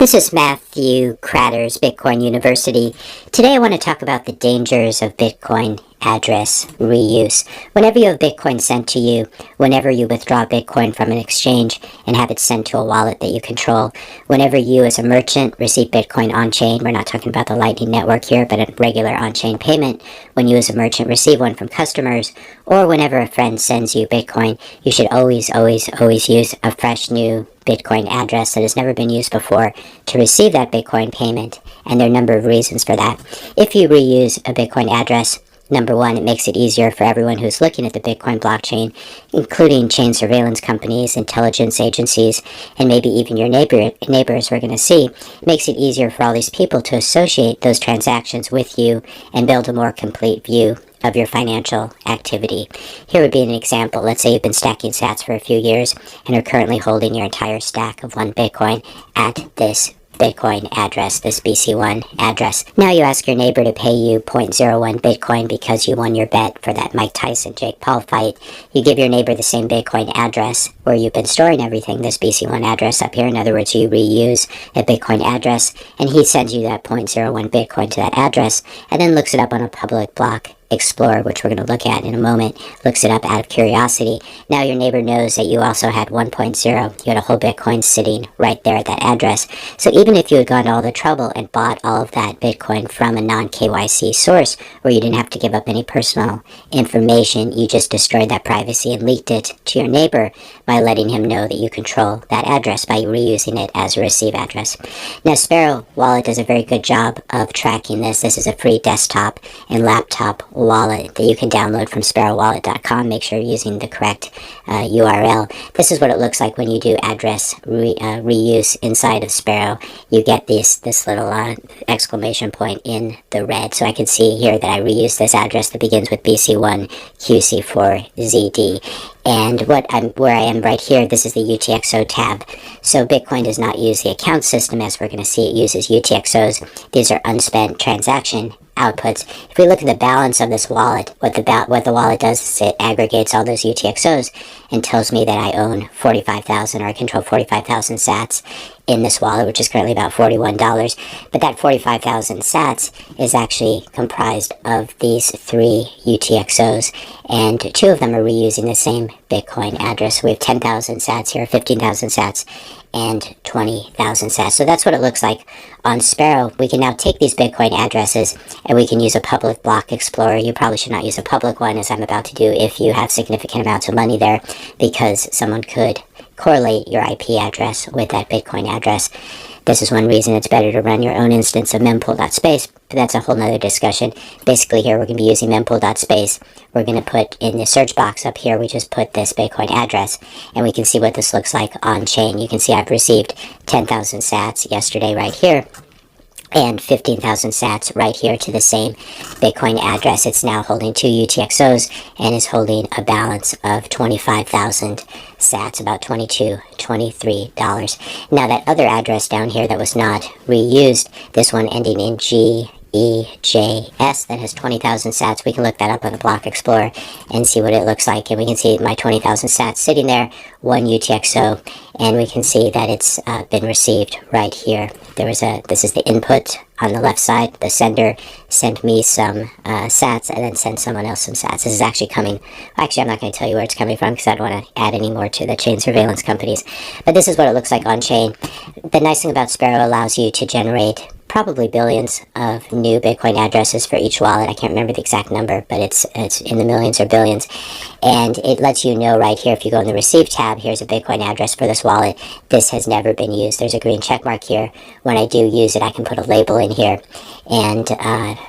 This is Matthew Kratter's Bitcoin University. Today I want to talk about the dangers of Bitcoin address reuse. Whenever you have Bitcoin sent to you, whenever you withdraw Bitcoin from an exchange and have it sent to a wallet that you control, whenever you as a merchant receive Bitcoin on-chain, we're not talking about the Lightning Network here, but a regular on-chain payment, when you as a merchant receive one from customers, or whenever a friend sends you Bitcoin, you should always use a fresh new Bitcoin address that has never been used before to receive that Bitcoin payment, and there are a number of reasons for that. If you reuse a Bitcoin address, number one, it makes it easier for everyone who's looking at the Bitcoin blockchain, including chain surveillance companies, intelligence agencies, and maybe even your neighbors we're going to see. It makes it easier for all these people to associate those transactions with you and build a more complete view of your financial activity. Here would be an example. Let's say you've been stacking sats for a few years and are currently holding your entire stack of one Bitcoin at this Bitcoin address, this BC1 address. Now you ask your neighbor to pay you 0.01 Bitcoin because you won your bet for that Mike Tyson-Jake Paul fight. You give your neighbor the same Bitcoin address where you've been storing everything, this BC1 address up here. In other words, you reuse a Bitcoin address, and he sends you that 0.01 Bitcoin to that address and then looks it up on a public block Explorer, which we're going to look at in a moment, looks it up out of curiosity. Now your neighbor knows that you also had 1.0. You had a whole Bitcoin sitting right there at that address. So even if you had gone to all the trouble and bought all of that Bitcoin from a non-KYC source where you didn't have to give up any personal information, you just destroyed that privacy and leaked it to your neighbor by letting him know that you control that address by reusing it as a receive address. Now Sparrow Wallet does a very good job of tracking this. This is a free desktop and laptop wallet that you can download from sparrowwallet.com. Make sure you're using the correct URL. This is what it looks like when you do address reuse inside of Sparrow. You get this little exclamation point in the red. So I can see here that I reuse this address that begins with BC1 QC4ZD. And where I am right here, this is the UTXO tab. So Bitcoin does not use the account system, as we're going to see. It uses UTXOs. These are unspent transaction outputs. If we look at the balance of this wallet, what the wallet does is it aggregates all those UTXOs and tells me that I own 45,000, or I control 45,000 sats in this wallet, which is currently about $41. But that 45,000 sats is actually comprised of these 3 UTXOs, and 2 of them are reusing the same Bitcoin address. We have 10,000 sats here, 15,000 sats, and 20,000 sats. So that's what it looks like on Sparrow. We can now take these Bitcoin addresses and we can use a public block explorer. You probably should not use a public one, as I'm about to do, if you have significant amounts of money there, because someone could correlate your IP address with that Bitcoin address. This is one reason it's better to run your own instance of mempool.space, but that's a whole nother discussion. Basically here we're going to be using mempool.space. We're going to put in the search box up here, we just put this Bitcoin address, and we can see what this looks like on chain. You can see I've received 10,000 sats yesterday right here, and 15,000 sats right here to the same Bitcoin address. It's now holding 2 UTXOs and is holding a balance of 25,000 sats, about $22, $23. Now that other address down here that was not reused, this one ending in GEJS, that has 20,000 sats, we can look that up on the Block Explorer and see what it looks like. And we can see my 20,000 sats sitting there, 1 UTXO, and we can see that it's been received right here. This is the input on the left side. The sender sent me some sats and then sent someone else some sats. This is actually coming, actually I'm not going to tell you where it's coming from because I don't want to add any more to the chain surveillance companies. But this is what it looks like on chain. The nice thing about Sparrow allows you to generate probably billions of new Bitcoin addresses for each wallet. I can't remember the exact number, but it's in the millions or billions. And it lets you know right here, if you go in the Receive tab, here's a Bitcoin address for this wallet. This has never been used. There's a green check mark here. When I do use it, I can put a label in here. And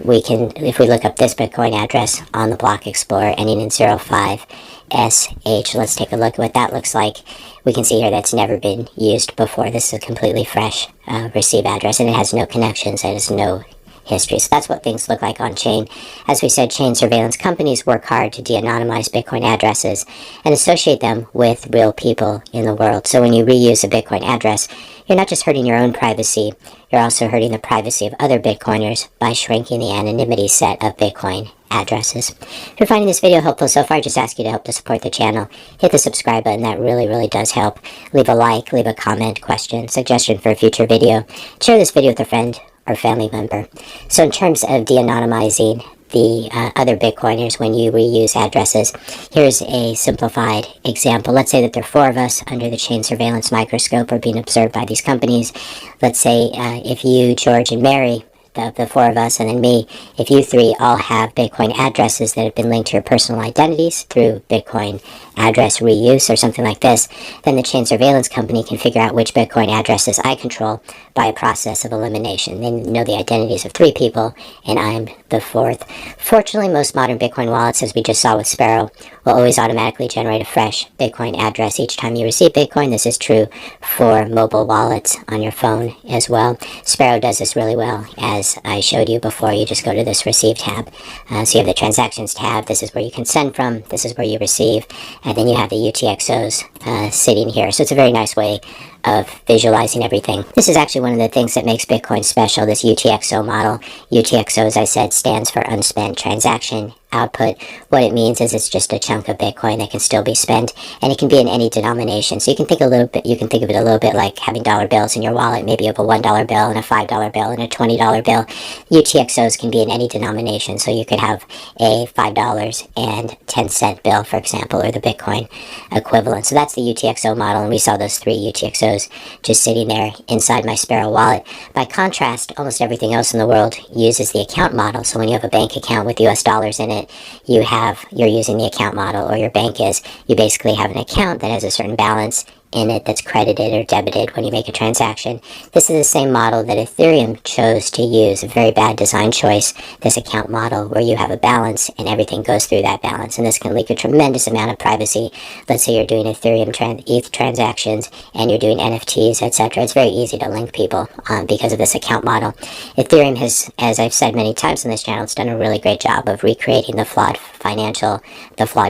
we can, if we look up this Bitcoin address on the Block Explorer ending in 05SH, let's take a look at what that looks like. We can see here that's never been used before. This is a completely fresh receive address, and it has no connections, it has no history. So that's what things look like on chain. As we said, chain surveillance companies work hard to de-anonymize Bitcoin addresses and associate them with real people in the world. So when you reuse a Bitcoin address, you're not just hurting your own privacy, you're also hurting the privacy of other Bitcoiners by shrinking the anonymity set of Bitcoin addresses. If you're finding this video helpful so far, I just ask you to help to support the channel. Hit the subscribe button, that really does help. Leave a like, leave a comment, question, suggestion for a future video. Share this video with a friend or family member. So in terms of de-anonymizing the other Bitcoiners when you reuse addresses, here's a simplified example. Let's say that there are 4 of us under the chain surveillance microscope or being observed by these companies. Let's say if you, George, and Mary, the 4 of us, and then me, if you 3 all have Bitcoin addresses that have been linked to your personal identities through Bitcoin address reuse or something like this, then the chain surveillance company can figure out which Bitcoin addresses I control by a process of elimination. They know the identities of 3 people, and I'm the 4th. Fortunately, most modern Bitcoin wallets, as we just saw with Sparrow, will always automatically generate a fresh Bitcoin address each time you receive Bitcoin. This is true for mobile wallets on your phone as well. Sparrow does this really well, as I showed you before. You just go to this Receive tab. So you have the Transactions tab. This is where you can send from. This is where you receive. And then you have the UTXOs sitting here. So it's a very nice way of visualizing everything. This is actually one of the things that makes Bitcoin special, this UTXO model. UTXO, as I said, stands for Unspent Transaction Output. What it means is it's just a chunk of Bitcoin that can still be spent, and it can be in any denomination. So you can think of it a little bit like having dollar bills in your wallet. Maybe you have a $1 bill and a $5 bill and a $20 bill. UTXOs can be in any denomination. So you could have a $5.10 bill, for example, or the Bitcoin equivalent. So that's the UTXO model, and we saw those 3 UTXOs just sitting there inside my Sparrow wallet. By contrast, almost everything else in the world uses the account model. So when you have a bank account with US dollars in it, you're using the account model, or your bank is. You basically have an account that has a certain balance in it that's credited or debited when you make a transaction. This is the same model that Ethereum chose to use, a very bad design choice, this account model where you have a balance and everything goes through that balance, and this can leak a tremendous amount of privacy. Let's say you're doing Ethereum ETH transactions and you're doing NFTs, etc. It's very easy to link people because of this account model. Ethereum has, as I've said many times on this channel, it's done a really great job of recreating the flawed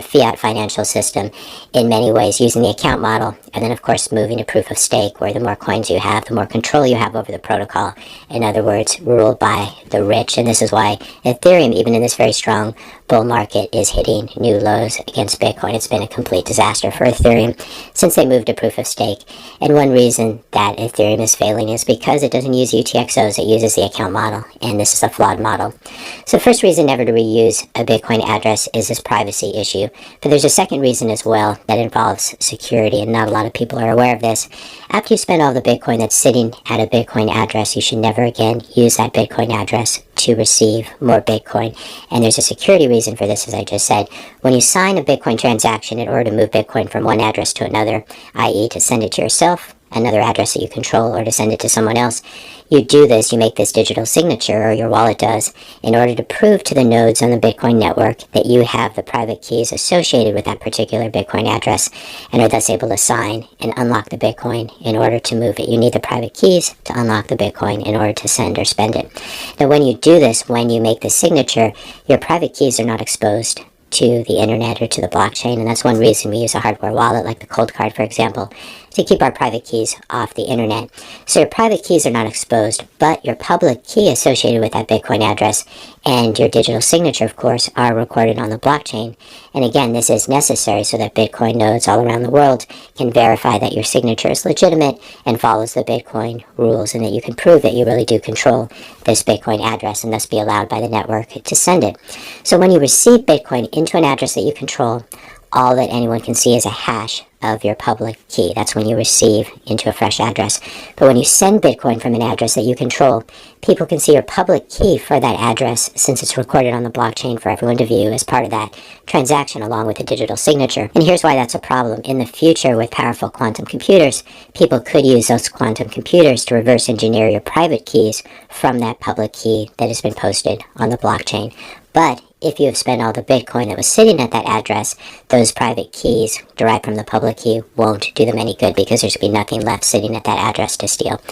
fiat financial system in many ways, using the account model, and then of course moving to proof of stake, where the more coins you have, the more control you have over the protocol. In other words, ruled by the rich. And this is why Ethereum, even in this very strong bull market, is hitting new lows against Bitcoin. It's been a complete disaster for Ethereum since they moved to proof of stake. And one reason that Ethereum is failing is because it doesn't use UTXOs, it uses the account model, and this is a flawed model. So the first reason never to reuse a Bitcoin address is this privacy issue. But there's a second reason as well that involves security, and not a lot of people are aware of this. After you spend all the Bitcoin that's sitting at a Bitcoin address, you should never again use that Bitcoin address to receive more Bitcoin. And there's a security reason for this, as I just said. When you sign a Bitcoin transaction in order to move Bitcoin from one address to another, i.e. to send it to yourself, another address that you control, or to send it to someone else, you do this, you make this digital signature, or your wallet does, in order to prove to the nodes on the Bitcoin network that you have the private keys associated with that particular Bitcoin address, and are thus able to sign and unlock the Bitcoin in order to move it. You need the private keys to unlock the Bitcoin in order to send or spend it. Now when you do this, when you make this signature, your private keys are not exposed to the internet or to the blockchain, and that's one reason we use a hardware wallet like the Cold Card, for example, to keep our private keys off the internet. So your private keys are not exposed, but your public key associated with that Bitcoin address and your digital signature, of course, are recorded on the blockchain. And again, this is necessary so that Bitcoin nodes all around the world can verify that your signature is legitimate and follows the Bitcoin rules, and that you can prove that you really do control this Bitcoin address and thus be allowed by the network to send it. So when you receive Bitcoin into an address that you control, all that anyone can see is a hash of your public key. That's when you receive into a fresh address. But when you send Bitcoin from an address that you control, people can see your public key for that address, since it's recorded on the blockchain for everyone to view as part of that transaction along with a digital signature. And here's why that's a problem. In the future, with powerful quantum computers, people could use those quantum computers to reverse engineer your private keys from that public key that has been posted on the blockchain. But if you have spent all the Bitcoin that was sitting at that address, those private keys derived from the public key won't do them any good, because there's going to be nothing left sitting at that address to steal.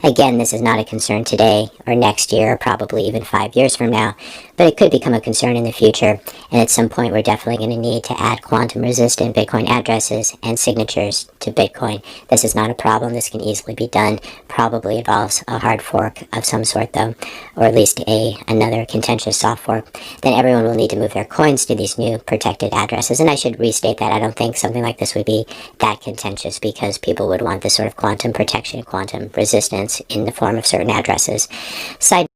Again, this is not a concern today or next year or probably even 5 years from now, but it could become a concern in the future, and at some point we're definitely going to need to add quantum-resistant Bitcoin addresses and signatures to Bitcoin. This is not a problem. This can easily be done. Probably involves a hard fork of some sort, though, or at least another contentious soft fork. Then everyone will need to move their coins to these new protected addresses, and I should restate that I don't think something like this would be that contentious, because people would want this sort of quantum protection, quantum resistance in the form of certain addresses. Side